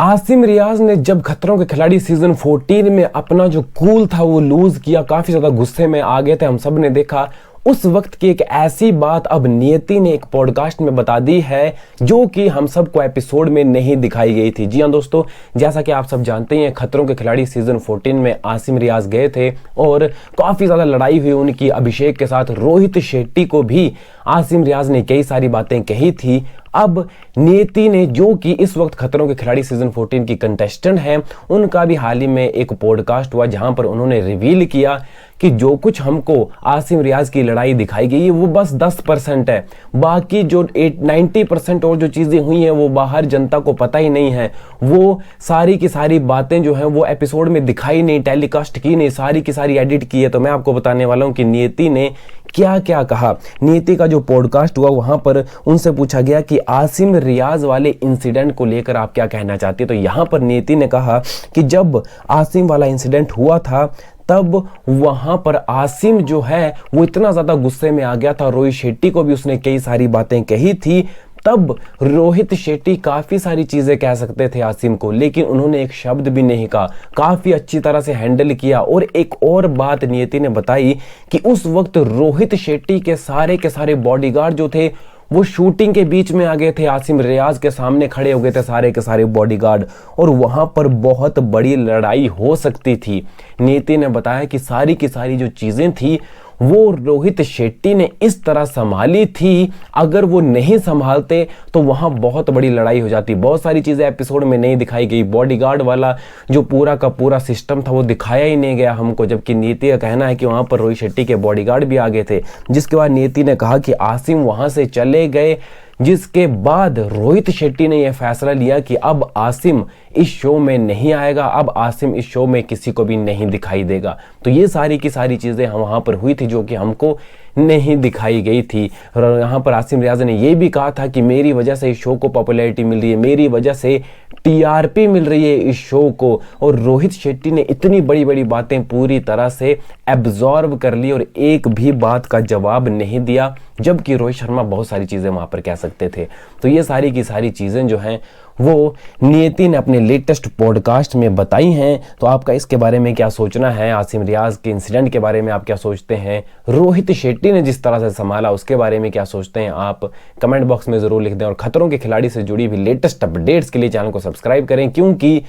आसिम रियाज ने जब खतरों के खिलाड़ी सीजन 14 में अपना जो कूल था वो लूज किया, काफी ज्यादा गुस्से में आ गए थे, हम सब ने देखा। उस वक्त की एक ऐसी बात अब नियति ने एक पॉडकास्ट में बता दी है जो कि हम सबको एपिसोड में नहीं दिखाई गई थी। जी हाँ दोस्तों, जैसा कि आप सब जानते हैं, खतरों के खिलाड़ी सीजन 14 में आसिम रियाज गए थे और काफी ज्यादा लड़ाई हुई उनकी अभिषेक के साथ। रोहित शेट्टी को भी आसिम रियाज ने कई सारी बातें कही थी। अब नियति ने, जो कि इस वक्त खतरों के खिलाड़ी सीजन 14 की कंटेस्टेंट हैं, उनका भी हाल ही में एक पॉडकास्ट हुआ जहां पर उन्होंने रिवील किया कि जो कुछ हमको आसिम रियाज की लड़ाई दिखाई गई है वो बस 10% है। बाकी जो 90% और जो चीजें हुई हैं वो बाहर जनता को पता ही नहीं है। वो सारी की सारी बातें जो हैं वो एपिसोड में दिखाई नहीं, टेलीकास्ट की नहीं, सारी की सारी एडिट की है। तो मैं आपको बताने वाला हूं कि नियति ने क्या क्या कहा। नियति का जो पॉडकास्ट हुआ वहां पर उनसे पूछा गया कि आसिम रियाज वाले इंसिडेंट को लेकर आप क्या कहना चाहती है। तो यहां पर नियति ने कहा कि जब आसिम वाला इंसिडेंट हुआ था तब वहां पर आसिम जो है वो इतना ज्यादा गुस्से में आ गया था। रोहित शेट्टी को भी उसने कई सारी बातें कही थी। तब रोहित शेट्टी काफी सारी चीजें कह सकते थे आसिम को, लेकिन उन्होंने एक शब्द भी नहीं कहा, काफी अच्छी तरह से हैंडल किया। और एक और बात नियति ने बताई कि उस वक्त रोहित शेट्टी के सारे बॉडीगार्ड जो थे वो शूटिंग के बीच में आ गए थे, आसिम रियाज के सामने खड़े हो गए थे सारे के सारे बॉडीगार्ड, और वहां पर बहुत बड़ी लड़ाई हो सकती थी। नियति ने बताया कि सारी की सारी जो चीजें थी वो रोहित शेट्टी ने इस तरह संभाली थी, अगर वो नहीं संभालते तो वहां बहुत बड़ी लड़ाई हो जाती। बहुत सारी चीजें एपिसोड में नहीं दिखाई गई। बॉडीगार्ड वाला जो पूरा का पूरा सिस्टम था वो दिखाया ही नहीं गया हमको, जबकि नियति का कहना है कि वहां पर रोहित शेट्टी के बॉडीगार्ड भी आ गए थे। जिसके बाद नियति ने कहा कि आसिम वहां से चले गए, जिसके बाद रोहित शेट्टी ने यह फैसला लिया कि अब आसिम इस शो में नहीं आएगा, अब आसिम इस शो में किसी को भी नहीं दिखाई देगा। तो ये सारी की सारी चीजें हम वहां पर हुई थी जो कि हमको नहीं दिखाई गई थी। और यहाँ पर आसिम रियाज ने यह भी कहा था कि मेरी वजह से इस शो को पॉपुलैरिटी मिल रही है, मेरी वजह से टीआरपी मिल रही है इस शो को। और रोहित शेट्टी ने इतनी बड़ी बड़ी बातें पूरी तरह से एब्जॉर्ब कर ली और एक भी बात का जवाब नहीं दिया, जबकि रोहित शर्मा बहुत सारी चीजें वहां पर कह सकते थे। तो ये सारी की सारी चीजें जो हैं वो नियति ने अपने लेटेस्ट पॉडकास्ट में बताई हैं। तो आपका इसके बारे में क्या सोचना है? आसिम रियाज के इंसिडेंट के बारे में आप क्या सोचते हैं? रोहित शेट्टी ने जिस तरह से संभाला उसके बारे में क्या सोचते हैं? आप कमेंट बॉक्स में जरूर लिख दें। और खतरों के खिलाड़ी से जुड़ी हुई लेटेस्ट अपडेट्स के लिए चैनल को सब्सक्राइब करें, क्योंकि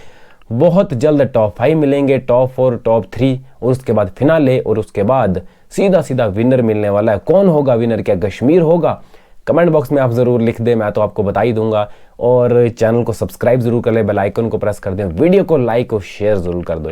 बहुत जल्द टॉप 5 मिलेंगे, टॉप 4, टॉप 3 और उसके बाद फिनाले, और उसके बाद सीधा सीधा विनर मिलने वाला है। कौन होगा विनर? क्या कश्मीर होगा? कमेंट बॉक्स में आप जरूर लिख दें, मैं तो आपको बता ही दूंगा। और चैनल को सब्सक्राइब जरूर कर ले, बेल आइकन को प्रेस कर दें, वीडियो को लाइक और शेयर जरूर कर दो यार।